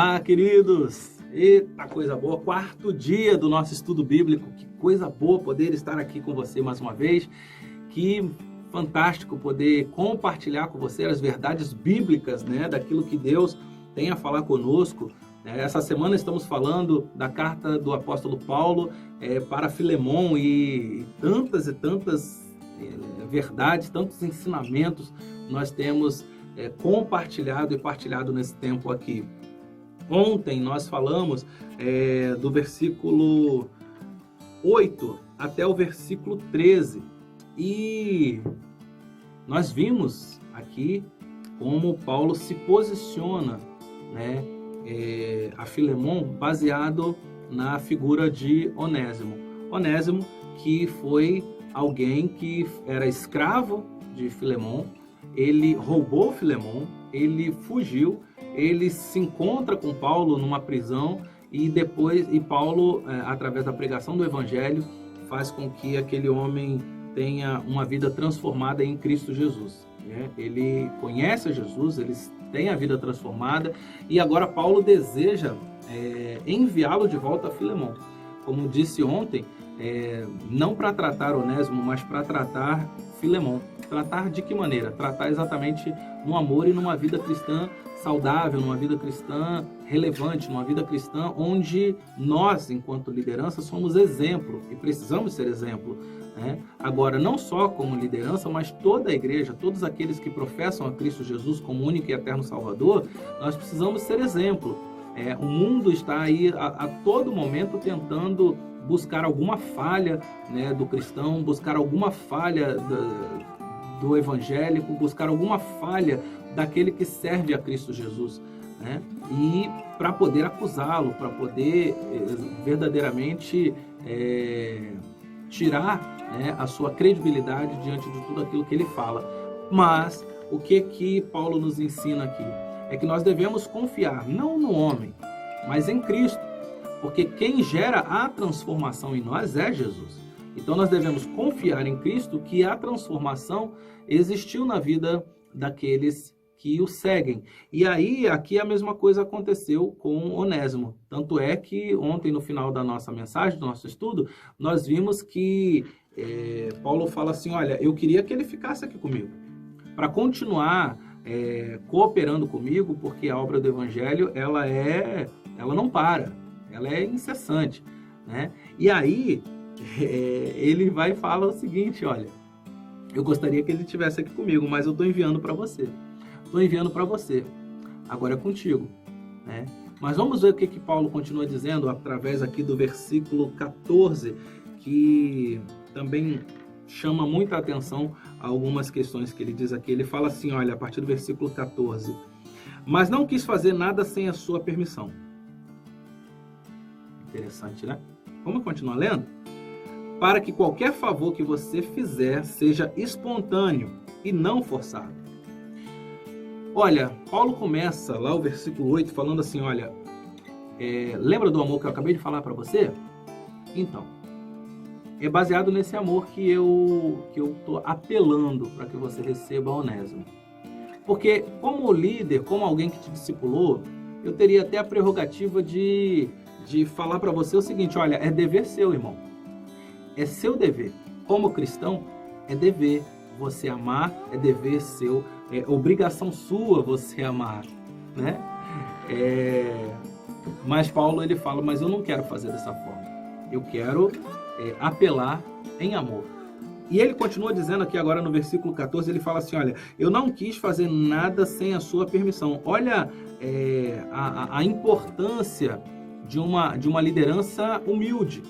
Olá, queridos! Eita, coisa boa! Quarto dia do nosso estudo bíblico. Que coisa boa poder estar aqui com você mais uma vez. Que fantástico poder compartilhar com você as verdades bíblicas, né, daquilo que Deus tem a falar conosco. Essa semana estamos falando da carta do apóstolo Paulo para Filemon e tantas verdades, tantos ensinamentos nós temos compartilhado e partilhado nesse tempo aqui. Ontem nós falamos do versículo 8 até o versículo 13 e nós vimos aqui como Paulo se posiciona, né, a Filemon baseado na figura de Onésimo. Onésimo, que foi alguém que era escravo de Filemon, ele roubou Filemon, ele fugiu, ele se encontra com Paulo numa prisão e Paulo, através da pregação do Evangelho, faz com que aquele homem tenha uma vida transformada em Cristo Jesus. Ele conhece Jesus, ele tem a vida transformada e agora Paulo deseja enviá-lo de volta a Filemon. Como disse ontem, não para tratar Onésimo, mas para tratar Filemon. Tratar de que maneira? Tratar exatamente no amor e numa vida cristã saudável, numa vida cristã relevante, numa vida cristã onde nós, enquanto liderança, somos exemplo e precisamos ser exemplo. Agora, não só como liderança, mas toda a igreja, todos aqueles que professam a Cristo Jesus como único e eterno Salvador, nós precisamos ser exemplo. O mundo está aí a todo momento tentando buscar alguma falha, né, do cristão, buscar alguma falha do evangélico, buscar alguma falha daquele que serve a Cristo Jesus, né? E para poder acusá-lo, para poder verdadeiramente tirar, né, a sua credibilidade diante de tudo aquilo que ele fala. Mas o que Paulo nos ensina aqui? É que nós devemos confiar não no homem, mas em Cristo, porque quem gera a transformação em nós é Jesus. Então nós devemos confiar em Cristo que a transformação existiu na vida daqueles que o seguem. E aí, aqui a mesma coisa aconteceu com Onésimo. Tanto é que ontem, no final da nossa mensagem, do nosso estudo, nós vimos que Paulo fala assim, olha, eu queria que ele ficasse aqui comigo, para continuar cooperando comigo, porque a obra do Evangelho, ela não para, ela é incessante, né? E aí, ele vai e fala o seguinte, olha, eu gostaria que ele estivesse aqui comigo, mas eu estou enviando para você. Estou enviando para você. Agora é contigo, né? Mas vamos ver o que Paulo continua dizendo através aqui do versículo 14, que também chama muita atenção a algumas questões que ele diz aqui. Ele fala assim, olha, a partir do versículo 14. Mas não quis fazer nada sem a sua permissão. Interessante, né? Vamos continuar lendo? Para que qualquer favor que você fizer seja espontâneo e não forçado. Olha, Paulo começa lá o versículo 8 falando assim, olha, lembra do amor que eu acabei de falar para você? Então, é baseado nesse amor que eu estou apelando para que você receba Onésimo. Porque como líder, como alguém que te discipulou, eu teria até a prerrogativa de falar para você o seguinte, olha, é dever seu, irmão. É seu dever. Como cristão, é dever você amar, é dever seu, é obrigação sua você amar, né? Mas Paulo, ele fala, mas eu não quero fazer dessa forma. Eu quero apelar em amor. E ele continua dizendo aqui agora no versículo 14, ele fala assim, olha, eu não quis fazer nada sem a sua permissão. Olha a importância de uma liderança humilde.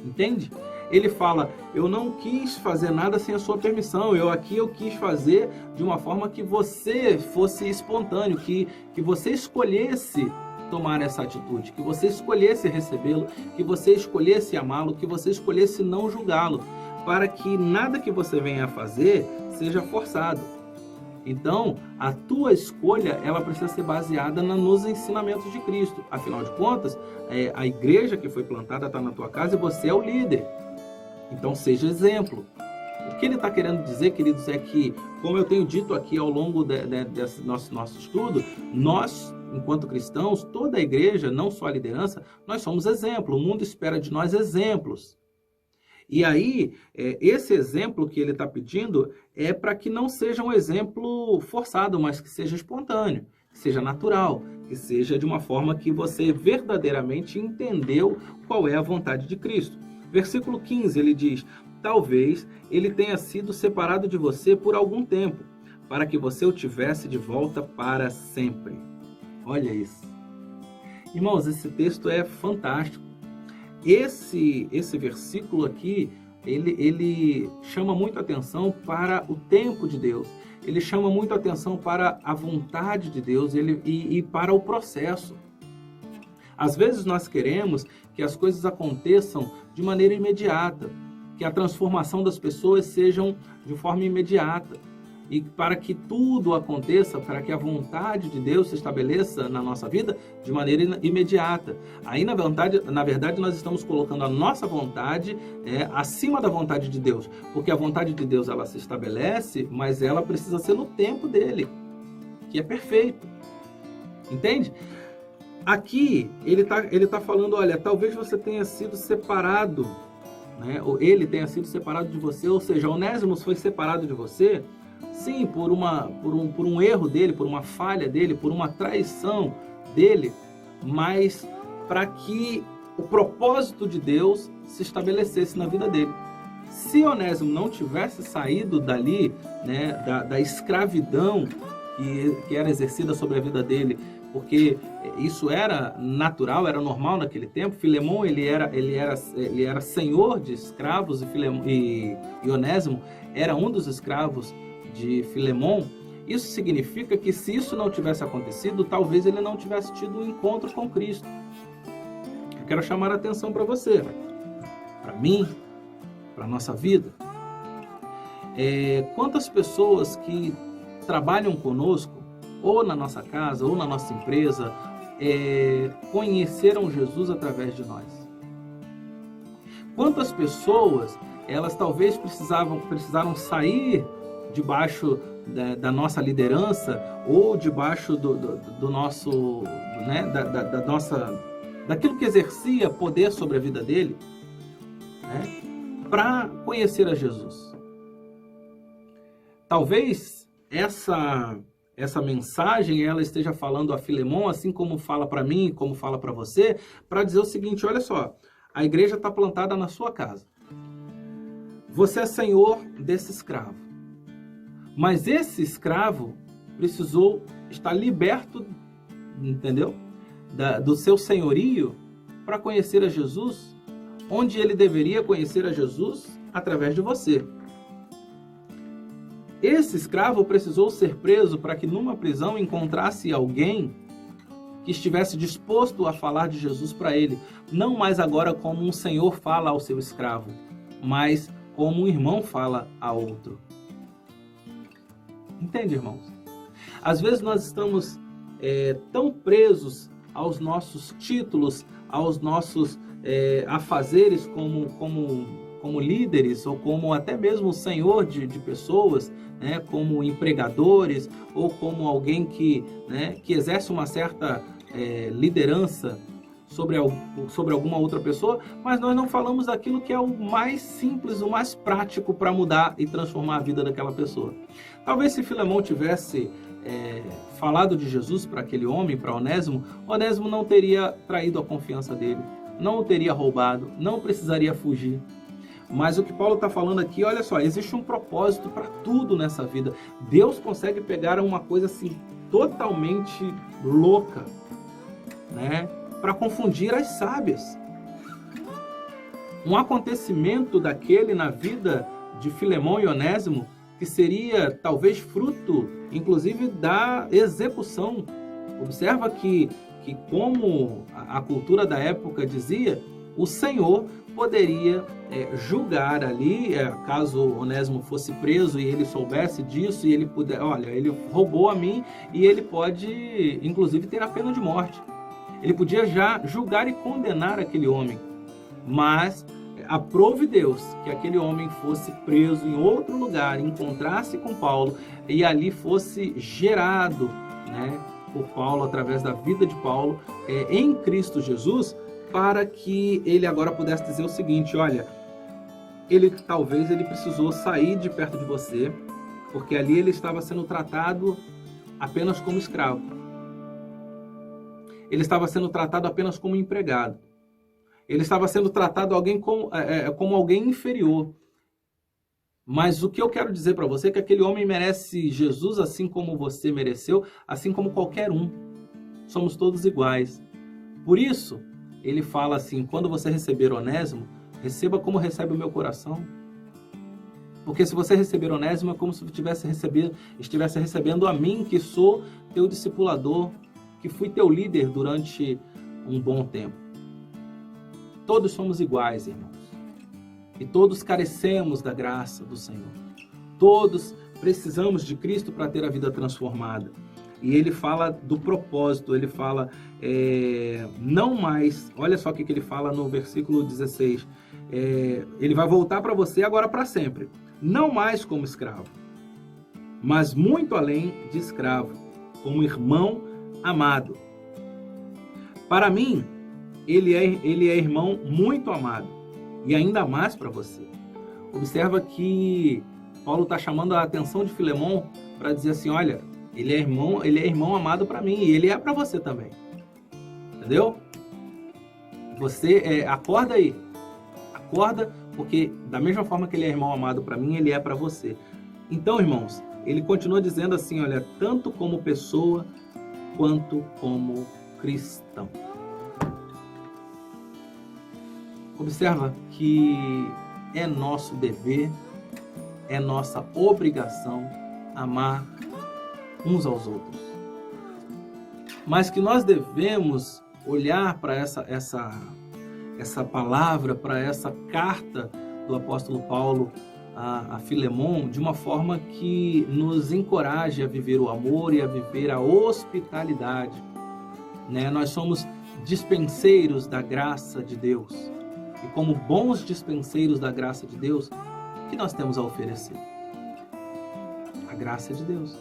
Entende? Ele fala, eu não quis fazer nada sem a sua permissão, eu quis fazer de uma forma que você fosse espontâneo, que você escolhesse tomar essa atitude, que você escolhesse recebê-lo, que você escolhesse amá-lo, que você escolhesse não julgá-lo, para que nada que você venha a fazer seja forçado. Então, a tua escolha, ela precisa ser baseada nos ensinamentos de Cristo. Afinal de contas, a igreja que foi plantada está na tua casa e você é o líder. Então, seja exemplo. O que ele está querendo dizer, queridos, é que, como eu tenho dito aqui ao longo desse nosso estudo, nós enquanto cristãos, toda a igreja, não só a liderança, nós somos exemplo. O mundo espera de nós exemplos. E aí, esse exemplo que ele está pedindo é para que não seja um exemplo forçado, mas que seja espontâneo, que seja natural, que seja de uma forma que você verdadeiramente entendeu qual é a vontade de Cristo. Versículo 15, ele diz: talvez ele tenha sido separado de você por algum tempo, para que você o tivesse de volta para sempre. Olha isso. Irmãos, esse texto é fantástico. Esse versículo aqui, ele chama muito atenção para o tempo de Deus. Ele chama muito atenção para a vontade de Deus e para o processo. Às vezes nós queremos que as coisas aconteçam de maneira imediata, que a transformação das pessoas sejam de forma imediata. E para que tudo aconteça, para que a vontade de Deus se estabeleça na nossa vida de maneira imediata. Aí, na verdade, nós estamos colocando a nossa vontade acima da vontade de Deus. Porque a vontade de Deus, ela se estabelece, mas ela precisa ser no tempo dele, que é perfeito. Entende? Aqui, ele tá falando, olha, talvez você tenha sido separado, né? Ou ele tenha sido separado de você, ou seja, Onésimo foi separado de você, sim, por um erro dele, por uma falha dele, por uma traição dele, mas para que o propósito de Deus se estabelecesse na vida dele. Se Onésimo não tivesse saído dali, né, da escravidão que era exercida sobre a vida dele, porque isso era natural, era normal naquele tempo. Filemão ele era senhor de escravos e Onésimo era um dos escravos de Filemão. Isso significa que se isso não tivesse acontecido, talvez ele não tivesse tido um encontro com Cristo. Eu quero chamar a atenção para você, para mim, para a nossa vida. Quantas pessoas que trabalham conosco, ou na nossa casa, ou na nossa empresa, conheceram Jesus através de nós? Quantas pessoas, elas talvez precisaram sair debaixo da nossa liderança, ou debaixo do nosso, né, daquilo que exercia poder sobre a vida dele, né, para conhecer a Jesus. Talvez essa mensagem ela esteja falando a Filemão, assim como fala para mim, como fala para você, para dizer o seguinte: olha só, a igreja está plantada na sua casa. Você é senhor desse escravo. Mas esse escravo precisou estar liberto, entendeu? Do seu senhorio para conhecer a Jesus, onde ele deveria conhecer a Jesus através de você. Esse escravo precisou ser preso para que numa prisão encontrasse alguém que estivesse disposto a falar de Jesus para ele. Não mais agora como um senhor fala ao seu escravo, mas como um irmão fala a outro. Entende, irmãos? Às vezes nós estamos tão presos aos nossos títulos, aos nossos afazeres como líderes, ou como até mesmo senhor de pessoas, né, como empregadores, ou como alguém que exerce uma certa liderança sobre alguma outra pessoa, mas nós não falamos daquilo que é o mais simples, o mais prático para mudar e transformar a vida daquela pessoa. Talvez se Filemão tivesse falado de Jesus para aquele homem, para Onésimo, Onésimo não teria traído a confiança dele, não o teria roubado, não precisaria fugir. Mas o que Paulo está falando aqui, olha só, existe um propósito para tudo nessa vida. Deus consegue pegar uma coisa assim totalmente louca, né, para confundir as sábias. Um acontecimento daquele na vida de Filemão e Onésimo, que seria talvez fruto, inclusive, da execução. Observa que como a cultura da época dizia, o Senhor poderia julgar ali, caso Onésimo fosse preso e ele soubesse disso, e ele puder, olha, ele roubou a mim, e ele pode, inclusive, ter a pena de morte. Ele podia já julgar e condenar aquele homem, mas aprove Deus que aquele homem fosse preso em outro lugar, encontrasse com Paulo e ali fosse gerado, né, por Paulo, através da vida de Paulo, em Cristo Jesus, para que ele agora pudesse dizer o seguinte: olha, talvez ele precisou sair de perto de você, porque ali ele estava sendo tratado apenas como escravo. Ele estava sendo tratado apenas como empregado. Ele estava sendo tratado como alguém inferior. Mas o que eu quero dizer para você é que aquele homem merece Jesus assim como você mereceu, assim como qualquer um. Somos todos iguais. Por isso, ele fala assim: quando você receber Onésimo, receba como recebe o meu coração. Porque se você receber Onésimo, é como se estivesse recebendo a mim, que sou teu discipulador, que fui teu líder durante um bom tempo. Todos somos iguais, irmãos. E todos carecemos da graça do Senhor. Todos precisamos de Cristo para ter a vida transformada. E ele fala do propósito, ele fala não mais. Olha só o que ele fala no versículo 16. Ele vai voltar para você agora para sempre. Não mais como escravo, mas muito além de escravo, como irmão amado. Para mim, ele é irmão muito amado, e ainda mais para você. Observa que Paulo está chamando a atenção de Filemon para dizer assim: olha, ele é irmão amado para mim, e ele é para você também. Entendeu? Você acorda aí. Acorda, porque da mesma forma que ele é irmão amado para mim, ele é para você. Então, irmãos, ele continua dizendo assim: olha, tanto como pessoa quanto como cristão. Observa que é nosso dever, é nossa obrigação amar uns aos outros. Mas que nós devemos olhar para essa palavra, para essa carta do apóstolo Paulo a Filemon, de uma forma que nos encoraje a viver o amor e a viver a hospitalidade. Nós somos dispenseiros da graça de Deus. E como bons dispenseiros da graça de Deus, o que nós temos a oferecer? A graça de Deus.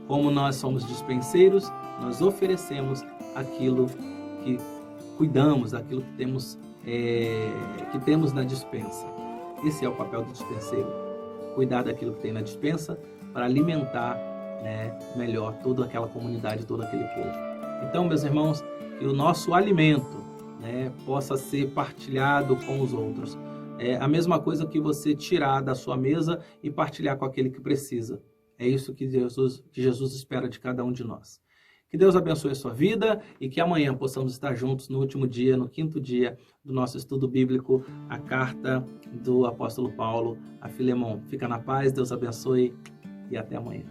Como nós somos dispenseiros, nós oferecemos aquilo que cuidamos, aquilo que temos na dispensa. Esse é o papel do dispenseiro. Cuidar daquilo que tem na dispensa para alimentar melhor toda aquela comunidade, todo aquele povo. Então, meus irmãos, que o nosso alimento possa ser partilhado com os outros. É a mesma coisa que você tirar da sua mesa e partilhar com aquele que precisa. É isso que Jesus espera de cada um de nós. Que Deus abençoe a sua vida e que amanhã possamos estar juntos no último dia, no 5º dia do nosso estudo bíblico, a carta do apóstolo Paulo a Filemon. Fica na paz, Deus abençoe e até amanhã.